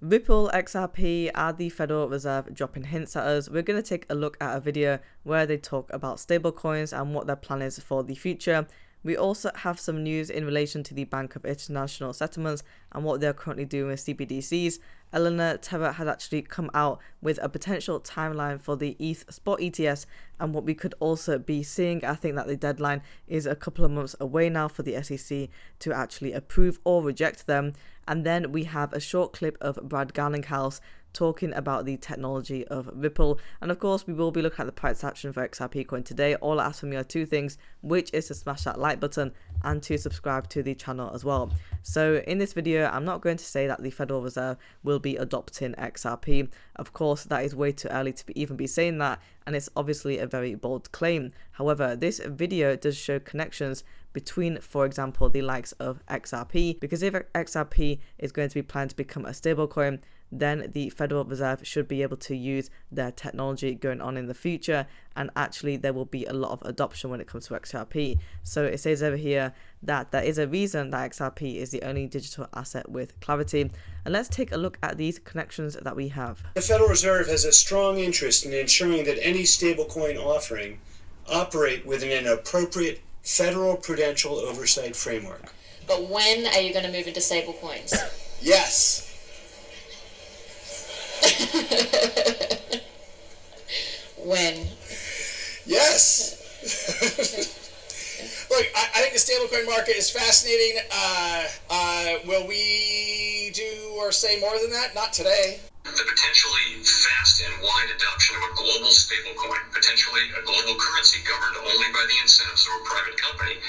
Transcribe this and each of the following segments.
Ripple, XRP, and the Federal Reserve dropping hints at us. We're going to take a look at a video where they talk about stablecoins and what their plan is for the future. We also have some news in relation to the Bank of International Settlements and what they're currently doing with CBDCs. Eleanor Terra has actually come out with a potential timeline for the ETH spot ETFs and what we could also be seeing. I think that the deadline is a couple of months away now for the SEC to actually approve or reject them. And then we have a short clip of Brad Garlinghouse talking about the technology of Ripple. And of course, we will be looking at the price action for XRP coin today. All I ask from you are two things, which is to smash that like button and to subscribe to the channel as well. So in this video, I'm not going to say that the Federal Reserve will be adopting XRP. Of course, that is way too early to even be saying that, and it's obviously a very bold claim. However, this video does show connections between, for example, the likes of XRP, because if XRP is going to be planned to become a stablecoin, then the Federal Reserve should be able to use their technology going on in the future, and actually there will be a lot of adoption when it comes to XRP. So it says over here that there is a reason that XRP is the only digital asset with clarity. And let's take a look at these connections that we have. The Federal Reserve has a strong interest in ensuring that any stablecoin offering operate within an appropriate federal prudential oversight framework. But when are you going to move into stablecoins? Yes. When? Yes. Look, I think the stablecoin market is fascinating. Will we do or say more than that? Not today. The potentially fast and wide adoption of a global stablecoin, potentially a global currency governed only by the incentives of a private company,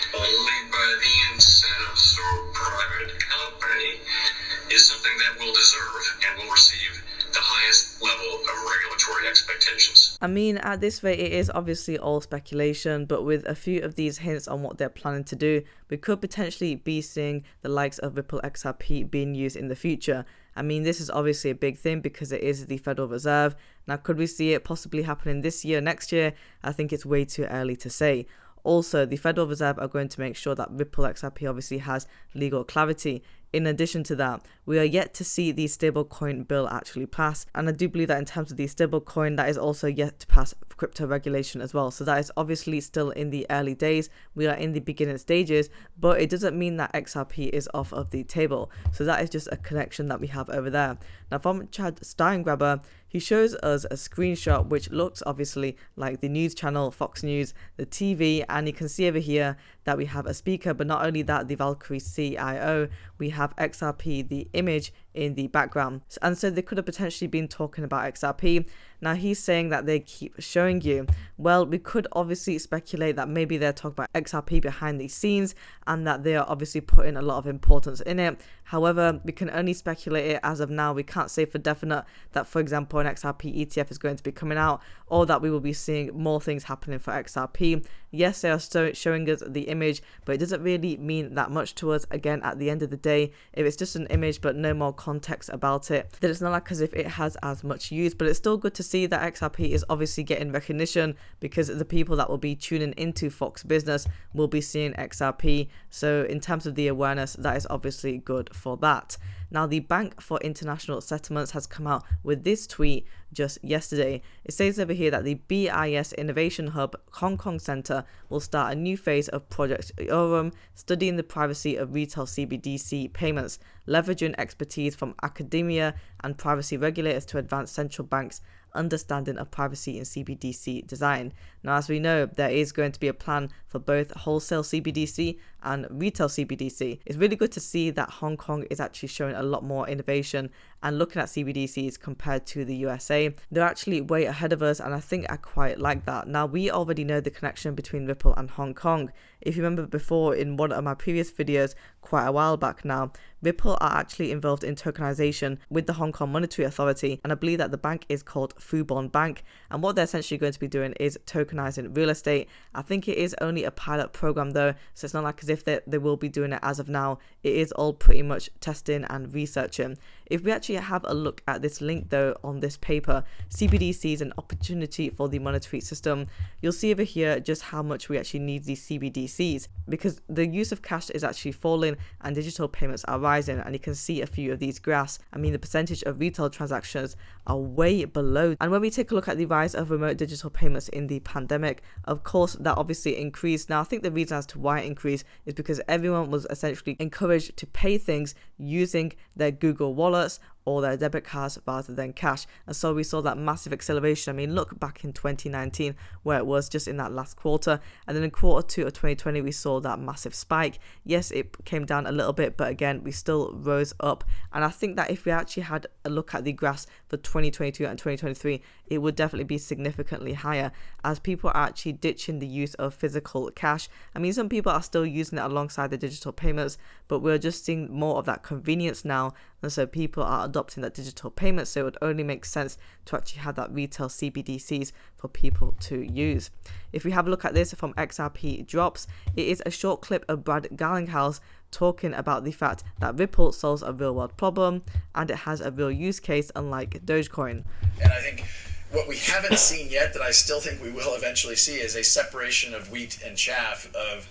is something that will deserve and will receive the highest level of regulatory expectations. I mean, at this rate, it is obviously all speculation, but with a few of these hints on what they're planning to do, we could potentially be seeing the likes of Ripple XRP being used in the future. I mean, this is obviously a big thing because it is the Federal Reserve. Now, could we see it possibly happening this year, next year? I think it's way too early to say. Also, the Federal Reserve are going to make sure that Ripple XRP obviously has legal clarity. In addition to that, we are yet to see the stablecoin bill actually pass, and I do believe that in terms of the stablecoin, that is also yet to pass crypto regulation as well. So that is obviously still in the early days. We are in the beginning stages, but it doesn't mean that XRP is off of the table. So that is just a connection that we have over there. Now, from Chad Steingraber, he shows us a screenshot which looks obviously like the news channel Fox News, the TV, and you can see over here that we have a speaker, but not only that, the Valkyrie CIO, we have XRP, the image in the background. And so they could have potentially been talking about XRP. Now he's saying that they keep showing you. Well, we could obviously speculate that maybe they're talking about XRP behind the scenes and that they are obviously putting a lot of importance in it. However, we can only speculate it as of now. We can't say for definite that, for example, an XRP ETF is going to be coming out, or that we will be seeing more things happening for XRP. Yes, they are showing us the image, but it doesn't really mean that much to us. Again, at the end of the day, if it's just an image but no more context about it, then it's not like as if it has as much use. But it's still good to see that XRP is obviously getting recognition, because the people that will be tuning into Fox Business will be seeing XRP. So in terms of the awareness, that is obviously good for that. Now, the Bank for International Settlements has come out with this tweet just yesterday. It says over here that the BIS Innovation Hub Hong Kong Center will start a new phase of Project Aurum, studying the privacy of retail CBDC payments, leveraging expertise from academia and privacy regulators to advance central banks' understanding of privacy in CBDC design. Now, as we know, there is going to be a plan for both wholesale CBDC and retail CBDC. It's really good to see that Hong Kong is actually showing a lot more innovation and looking at CBDCs compared to the USA. They're actually way ahead of us, and I think I quite like that. Now, we already know the connection between Ripple and Hong Kong. If you remember before, in one of my previous videos quite a while back now, Ripple are actually involved in tokenization with the Hong Kong Monetary Authority, and I believe that the bank is called Fubon Bank, and what they're essentially going to be doing is tokenizing real estate. I think it is only a pilot program though, so it's not like as if they will be doing it as of now. It is all pretty much testing and researching. If we actually have a look at this link though on this paper, CBDCs an opportunity for the monetary system, you'll see over here just how much we actually need these CBDCs, because the use of cash is actually falling and digital payments are rising. And you can see a few of these graphs. I mean, the percentage of retail transactions are way below. And when we take a look at the rise of remote digital payments in the pandemic, of course that obviously increased. Now I think the reason as to why it increased is because everyone was essentially encouraged to pay things using their Google wallets or their debit cards rather than cash. And so we saw that massive acceleration. I mean, look back in 2019 where it was just in that last quarter, and then in quarter 2 of 2020 we saw that massive spike. Yes, it came down a little bit, but again we still rose up. And I think that if we actually had a look at the graphs for 2022 and 2023, it would definitely be significantly higher as people are actually ditching the use of physical cash. I mean, some people are still using it alongside the digital payments, but we're just seeing more of that convenience now, and so people are adopting that digital payment. So it would only make sense to actually have that retail CBDCs for people to use. If we have a look at this from XRP Drops, it is a short clip of Brad Garlinghouse talking about the fact that Ripple solves a real world problem and it has a real use case, unlike Dogecoin. And I think what we haven't seen yet that I still think we will eventually see is a separation of wheat and chaff of,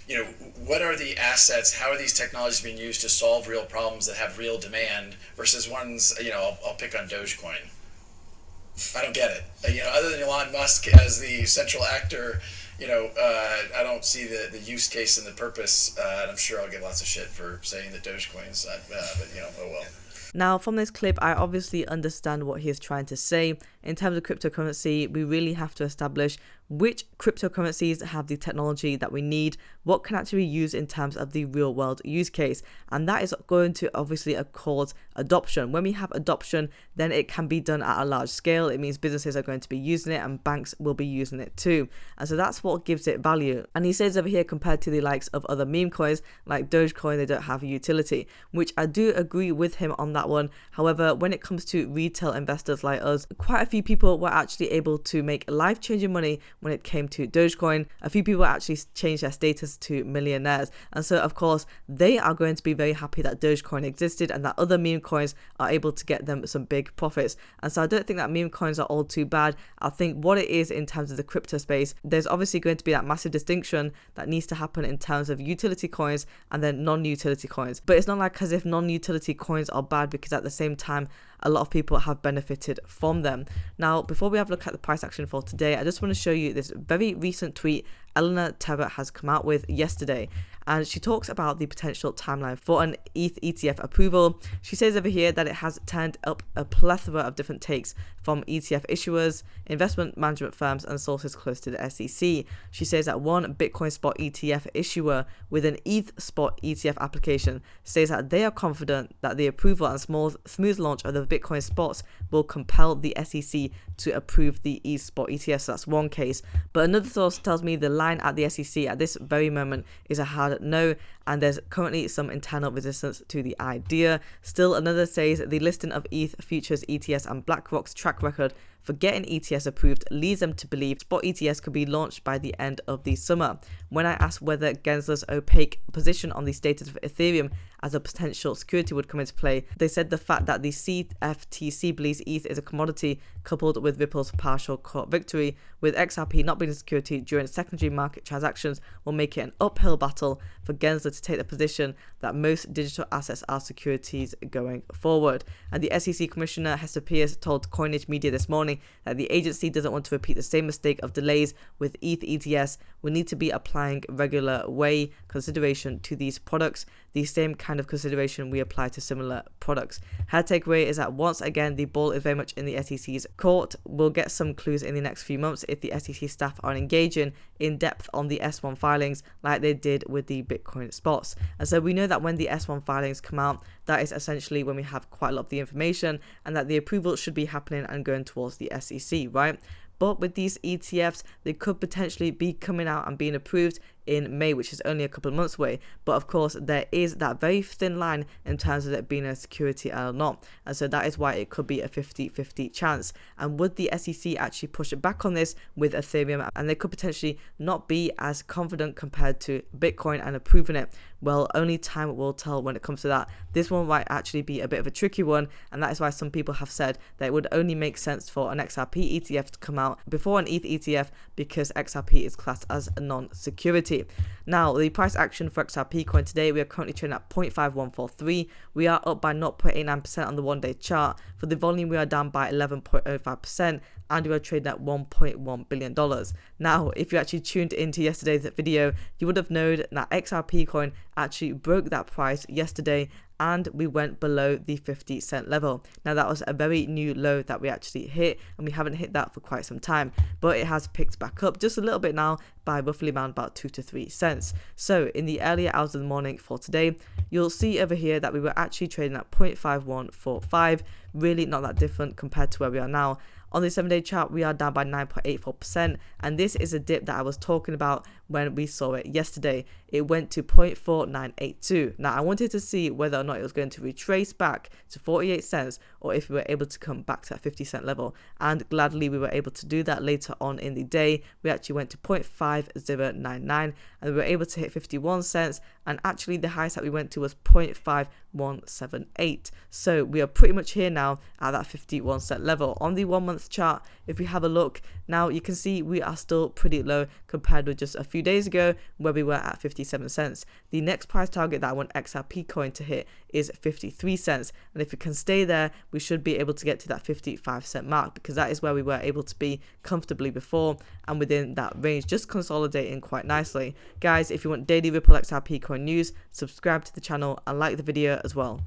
you know, what are the assets, how are these technologies being used to solve real problems that have real demand versus ones, you know, I'll pick on Dogecoin. I don't get it. You know, other than Elon Musk as the central actor, you know, I don't see the use case and the purpose, and I'm sure I'll get lots of shit for saying that Dogecoin's, but you know, oh well. Now, from this clip, I obviously understand what he is trying to say. In terms of cryptocurrency, we really have to establish which cryptocurrencies have the technology that we need, what can actually be used in terms of the real world use case. And that is going to obviously cause adoption. When we have adoption, then it can be done at a large scale. It means businesses are going to be using it and banks will be using it too. And so that's what gives it value. And he says over here, compared to the likes of other meme coins like Dogecoin, they don't have a utility, which I do agree with him on that one. However, when it comes to retail investors like us, quite a few people were actually able to make life-changing money when it came to Dogecoin. A few people actually changed their status to millionaires, and so of course they are going to be very happy that Dogecoin existed and that other meme coins are able to get them some big profits. And so I don't think that meme coins are all too bad. I think what it is in terms of the crypto space, there's obviously going to be that massive distinction that needs to happen in terms of utility coins and then non-utility coins. But it's not like as if non-utility coins are bad, because at the same time a lot of people have benefited from them. Now, before we have a look at the price action for today, I just want to show you this very recent tweet Eleanor Terra has come out with yesterday, and she talks about the potential timeline for an ETH ETF approval. She says over here that it has turned up a plethora of different takes from ETF issuers, investment management firms and sources close to the SEC. She says that one Bitcoin spot ETF issuer with an ETH spot ETF application says that they are confident that the approval and smooth launch of the Bitcoin spots will compel the SEC to approve the ETH spot ETF. So that's one case. But another source tells me the line at the SEC at this very moment is a hard no, and there's currently some internal resistance to the idea. Still, another says the listing of ETH futures, ETS and BlackRock's track record for getting ETS approved leads them to believe spot ETS could be launched by the end of the summer. When I asked whether Gensler's opaque position on the status of Ethereum as a potential security would come into play, they said the fact that the CFTC believes ETH is a commodity, coupled with Ripple's partial court victory, with XRP not being a security during secondary market transactions, will make it an uphill battle for Gensler to take the position that most digital assets are securities going forward. And the SEC Commissioner Hester Pierce told Coinage Media this morning that the agency doesn't want to repeat the same mistake of delays with ETH ETS. We need to be applying regular way consideration to these products, the same kind of consideration we apply to similar products. Her takeaway is that once again the ball is very much in the SEC's court. We'll get some clues in the next few months if the SEC staff are engaging in depth on the S1 filings like they did with the Bitcoin spots. And so we know that when the S1 filings come out, that is essentially when we have quite a lot of the information, and that the approval should be happening and going towards the SEC, right? But with these ETFs, they could potentially be coming out and being approved in May, which is only a couple of months away. But of course, there is that very thin line in terms of it being a security or not. And so that is why it could be a 50-50 chance. And would the SEC actually push it back on this with Ethereum, and they could potentially not be as confident compared to Bitcoin and approving it? Well, only time will tell when it comes to that. This one might actually be a bit of a tricky one, and that is why some people have said that it would only make sense for an XRP ETF to come out before an ETH ETF, because XRP is classed as a non-security. Now, the price action for XRP coin today, we are currently trading at 0.5143. We are up by 0.89% on the one-day chart. For the volume, we are down by 11.05%, and we are trading at $1.1 billion. Now, if you actually tuned into yesterday's video, you would have known that XRP coin actually broke that price yesterday, and we went below the 50-cent level. Now, that was a very new low that we actually hit, and we haven't hit that for quite some time, but it has picked back up just a little bit now by roughly around about 2 to 3 cents. So in the earlier hours of the morning for today, you'll see over here that we were actually trading at 0.5145, really not that different compared to where we are now. On the 7-day chart, we are down by 9.84%, and this is a dip that I was talking about when we saw it yesterday. It went to 0.4982. Now, I wanted to see whether or not it was going to retrace back to 48 cents, or if we were able to come back to that 50-cent level, and gladly we were able to do that later on in the day. We actually went to 0.5099, and we were able to hit 51 cents, and actually the highest that we went to was 0.5178. So we are pretty much here now at that 51-cent level. On the 1 month chart, if we have a look now, you can see we are still pretty low compared with just a few days ago where we were at 57 cents. The next price target that I want XRP coin to hit is 53 cents, and if it can stay there, we should be able to get to that 55-cent mark, because that is where we were able to be comfortably before, and within that range, just consolidating quite nicely. Guys, if you want daily Ripple XRP coin news, subscribe to the channel and like the video as well.